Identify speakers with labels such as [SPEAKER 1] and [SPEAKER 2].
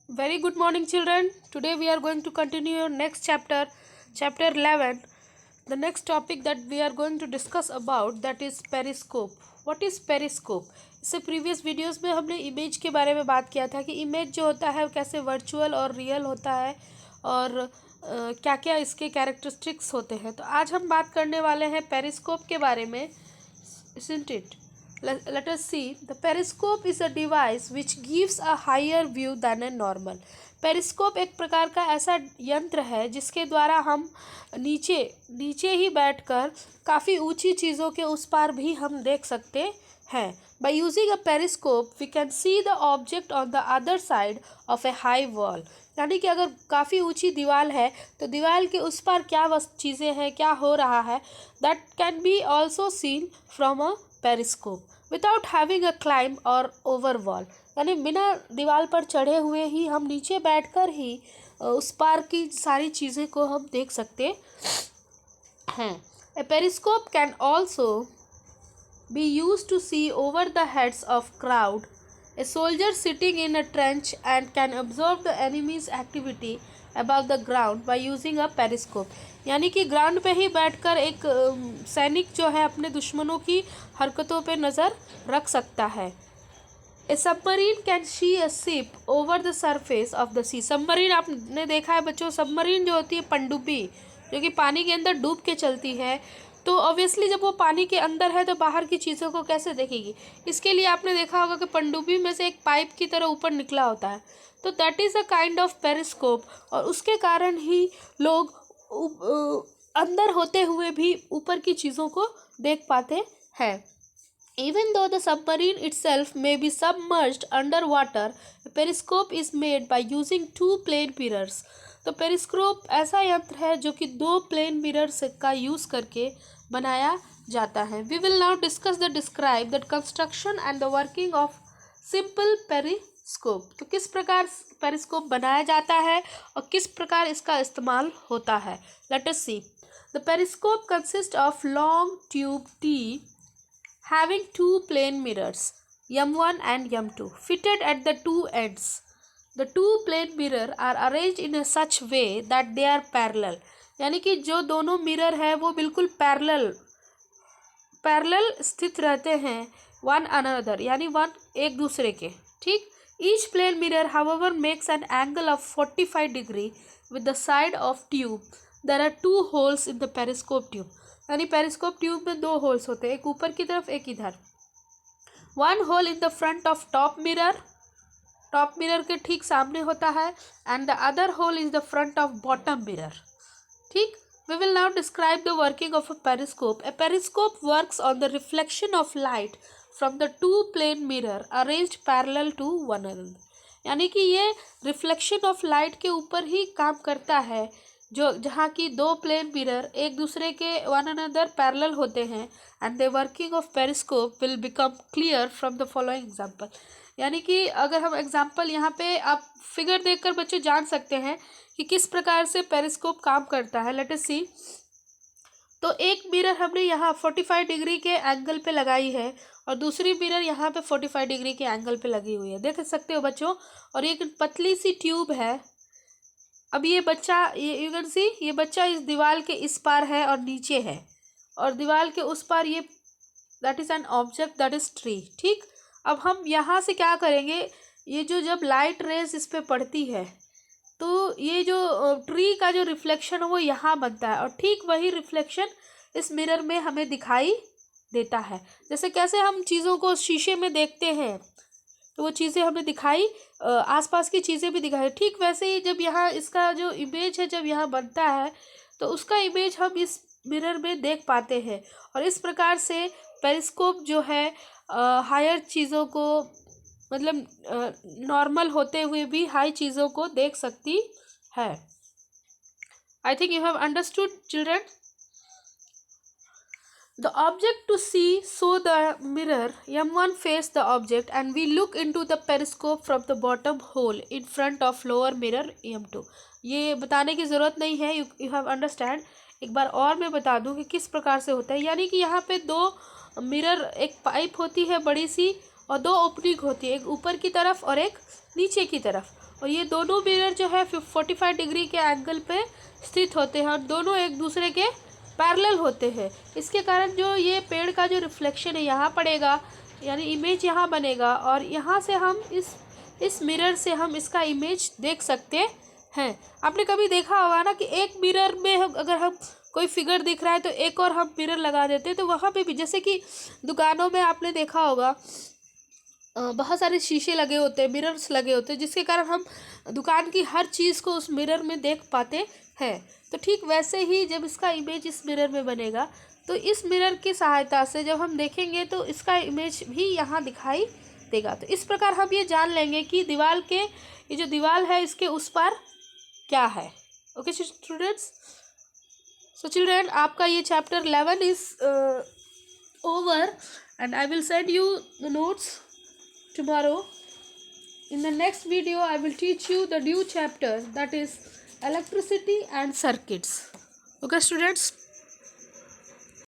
[SPEAKER 1] Very good morning, children. Today we are going to continue your next chapter, chapter 11. The next topic that we are going to discuss about that is periscope. What is periscope? इससे previous videos में हमने image के बारे में बात किया था कि इमेज जो होता है वो कैसे वर्चुअल और रियल होता है और क्या क्या इसके कैरेक्टरिस्टिक्स होते हैं। तो आज हम बात करने वाले हैं पेरिस्कोप के बारे में, isn't it? Let us see. The periscope is a device which gives a higher view than a normal. Periscope एक प्रकार का ऐसा यंत्र है जिसके द्वारा हम नीचे ही बैठकर काफ़ी ऊंची चीज़ों के उस पार भी हम देख सकते हैं. By using a periscope, we can see the object on the other side of a high wall. यानी कि अगर काफ़ी ऊंची दीवार है तो दीवार के उस पार क्या चीज़ें हैं, क्या हो रहा है, that can be also seen from a periscope without having a climb or over wall. यानी बिना दीवार पर चढ़े हुए ही हम नीचे बैठकर ही उस पार की सारी चीज़ें को हम देख सकते हैं. A periscope can also be used to see over the heads of crowd. A soldier sitting in a trench and can observe the enemy's activity above the ground by using a periscope. यानी कि ground पे ही बैठकर एक सैनिक जो है अपने दुश्मनों की हरकतों पे नज़र रख सकता है. A submarine can see a ship over the surface of the sea. Submarine आपने देखा है बच्चों, सबमरीन जो होती है पनडुब्बी जो कि पानी के अंदर डूब के चलती है, तो ऑब्वियसली जब वो पानी के अंदर है तो बाहर की चीज़ों को कैसे देखेगी. इसके लिए आपने देखा होगा कि पनडुब्बी में से एक पाइप की तरह ऊपर निकला होता है, तो that is a kind of periscope. और उसके कारण ही लोग अंदर होते हुए भी ऊपर की चीज़ों को देख पाते हैं. Even though the submarine itself may be submerged underwater, a periscope is made by using two plane mirrors. तो पेरिस्कोप ऐसा यंत्र है जो कि दो प्लेन मिरर्स का यूज़ करके बनाया जाता है. We will now discuss the describe the construction and the working of simple periscope. तो किस प्रकार पेरिस्कोप बनाया जाता है और किस प्रकार इसका इस्तेमाल होता है. Let us see. The periscope consists of long tube T having two plane mirrors M1 and M2 fitted at the two ends. The two plane mirror are arranged in a such way that they are parallel. यानी कि जो दोनों mirror है वो बिल्कुल parallel स्थित रहते हैं वन अनदर, यानी वन एक दूसरे के. ठीक. Each plane mirror however makes an angle of 45 degree with the side of tube. There are two holes in the periscope tube. यानी पेरिस्कोप ट्यूब में दो होल्स होते हैं, एक ऊपर की तरफ एक इधर. One hole in the front of top mirror के ठीक सामने होता है, and the other hole is the front of bottom mirror. ठीक. We will now describe the working of a periscope. A periscope works on the reflection of light from the two plane mirror arranged parallel to one another. यानी कि ये reflection of light के ऊपर ही काम करता है, जो जहाँ की दो प्लेन मिरर एक दूसरे के वन अनदर पैरेलल होते हैं. And the working of periscope will become clear from the following example. यानी कि अगर हम एग्जांपल यहाँ पे आप फिगर देखकर बच्चे जान सकते हैं कि किस प्रकार से पेरिस्कोप काम करता है. लेट अस सी. तो एक मिरर हमने यहाँ 45 डिग्री के एंगल पे लगाई है और दूसरी मिरर यहाँ पे 45 डिग्री के एंगल पे लगी हुई है, देख सकते हो बच्चों. और एक पतली सी ट्यूब है. अब ये बच्चा, ये यू कैन सी, ये बच्चा इस दीवार के इस पार है और नीचे है, और दीवार के उस पार ये that is an object that is tree. ठीक. अब हम यहाँ से क्या करेंगे, ये जो जब लाइट रेज इस पर पड़ती है तो ये जो ट्री का जो रिफ्लेक्शन है वो यहाँ बनता है, और ठीक वही रिफ्लेक्शन इस मिरर में हमें दिखाई देता है. जैसे कैसे हम चीज़ों को शीशे में देखते हैं तो वो चीज़ें हमें दिखाई, आसपास की चीज़ें भी दिखाई, ठीक वैसे ही जब यहाँ इसका जो इमेज है जब यहाँ बनता है तो उसका इमेज हम इस मिरर में देख पाते हैं. और इस प्रकार से पेरिस्कोप जो है हायर चीज़ों को, मतलब नॉर्मल होते हुए भी हाई चीज़ों को देख सकती है. I think you have understood children. The object to see, so the mirror M1 face the object and we look into the periscope from the bottom hole in front of lower mirror M2. ये बताने की ज़रूरत नहीं है, you have understand. एक बार और मैं बता दूं कि किस प्रकार से होता है. यानी कि यहाँ पे दो मिरर, एक पाइप होती है बड़ी सी और दो ओपनिंग होती है, एक ऊपर की तरफ और एक नीचे की तरफ. और ये दोनों मिरर जो है 45 डिग्री के एंगल पे स्थित होते हैं और दोनों एक दूसरे के पैरेलल होते हैं। इसके कारण जो ये पेड़ का जो रिफ्लेक्शन है यहाँ पड़ेगा, यानी इमेज यहाँ बनेगा और यहाँ से हम इस मिरर से हम इसका इमेज देख सकते हैं। आपने कभी देखा होगा ना कि एक मिरर में अगर हम कोई फिगर दिख रहा है तो एक और हम मिरर लगा देते हैं, तो वहाँ पे भी जैसे कि दुकानों में आपने देखा होगा बहुत सारे शीशे लगे होते हैं, मिरर्स लगे होते हैं, जिसके कारण हम दुकान की हर चीज़ को उस मिरर में देख पाते हैं। तो ठीक वैसे ही जब इसका इमेज इस मिरर में बनेगा तो इस मिरर की सहायता से जब हम देखेंगे तो इसका इमेज भी यहाँ दिखाई देगा। तो इस प्रकार हम ये जान लेंगे कि दीवार के ये जो दीवार है इसके उस पार क्या है। ओके स्टूडेंट्स, सो चिल्ड्रन आपका ये chapter 11 is over and I will send you the notes tomorrow. In the next video I will teach you the new chapter, that is electricity and circuits. Okay students.